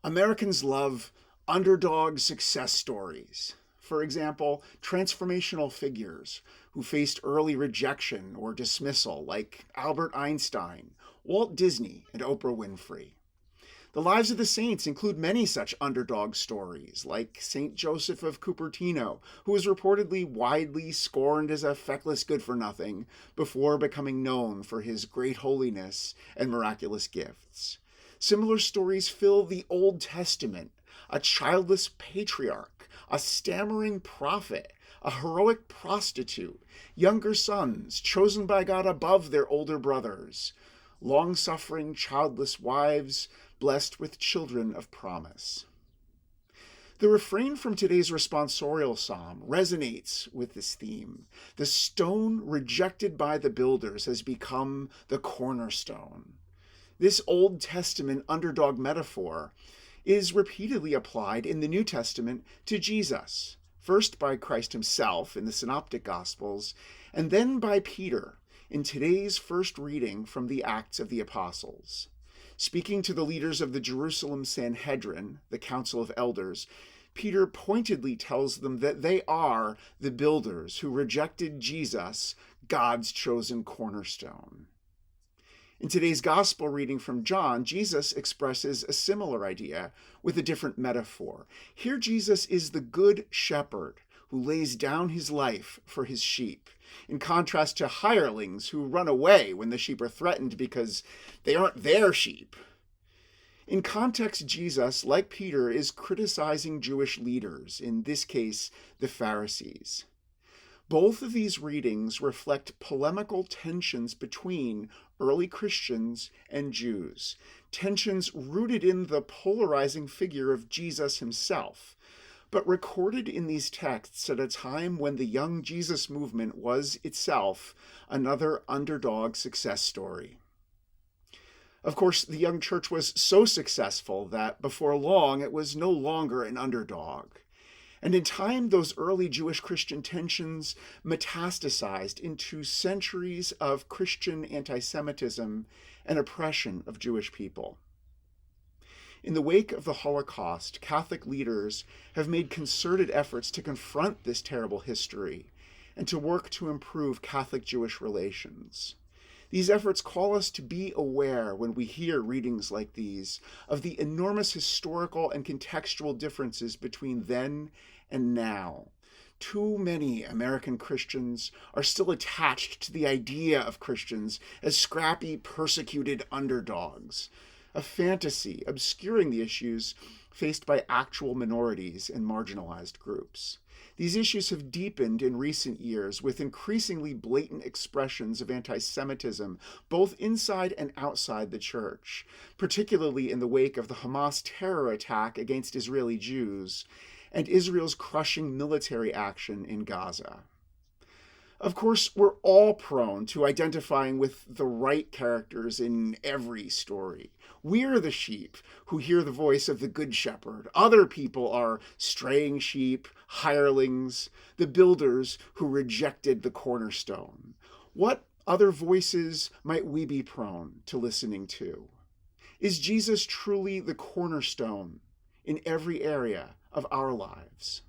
Americans love underdog success stories. For example, transformational figures who faced early rejection or dismissal, like Albert Einstein, Walt Disney, and Oprah Winfrey. The lives of the saints include many such underdog stories, like Saint Joseph of Cupertino, who was reportedly widely scorned as a feckless good for nothing before becoming known for his great holiness and miraculous gifts. Similar stories fill the Old Testament: a childless patriarch, a stammering prophet, a heroic prostitute, younger sons chosen by God above their older brothers, long suffering childless wives blessed with children of promise. The refrain from today's responsorial psalm resonates with this theme. The stone rejected by the builders has become the cornerstone. This Old Testament underdog metaphor is repeatedly applied in the New Testament to Jesus, first by Christ himself in the Synoptic Gospels, and then by Peter in today's first reading from the Acts of the Apostles. Speaking to the leaders of the Jerusalem Sanhedrin, the Council of Elders, Peter pointedly tells them that they are the builders who rejected Jesus, God's chosen cornerstone. In today's gospel reading from John, Jesus expresses a similar idea with a different metaphor. Here, Jesus is the good shepherd who lays down his life for his sheep, in contrast to hirelings who run away when the sheep are threatened because they aren't their sheep. In context, Jesus, like Peter, is criticizing Jewish leaders, in this case, the Pharisees. Both of these readings reflect polemical tensions between early Christians and Jews, tensions rooted in the polarizing figure of Jesus himself, but recorded in these texts at a time when the young Jesus movement was itself another underdog success story. Of course, the young church was so successful that before long it was no longer an underdog. And in time, those early Jewish Christian tensions metastasized into centuries of Christian anti-Semitism and oppression of Jewish people. In the wake of the Holocaust, Catholic leaders have made concerted efforts to confront this terrible history and to work to improve Catholic-Jewish relations. These efforts call us to be aware, when we hear readings like these, of the enormous historical and contextual differences between then and now. Too many American Christians are still attached to the idea of Christians as scrappy, persecuted underdogs, a fantasy obscuring the issues faced by actual minorities and marginalized groups. These issues have deepened in recent years with increasingly blatant expressions of anti-Semitism, both inside and outside the church, particularly in the wake of the Hamas terror attack against Israeli Jews and Israel's crushing military action in Gaza. Of course, we're all prone to identifying with the right characters in every story. We're the sheep who hear the voice of the good shepherd. Other people are straying sheep, hirelings, the builders who rejected the cornerstone. What other voices might we be prone to listening to? Is Jesus truly the cornerstone in every area of our lives?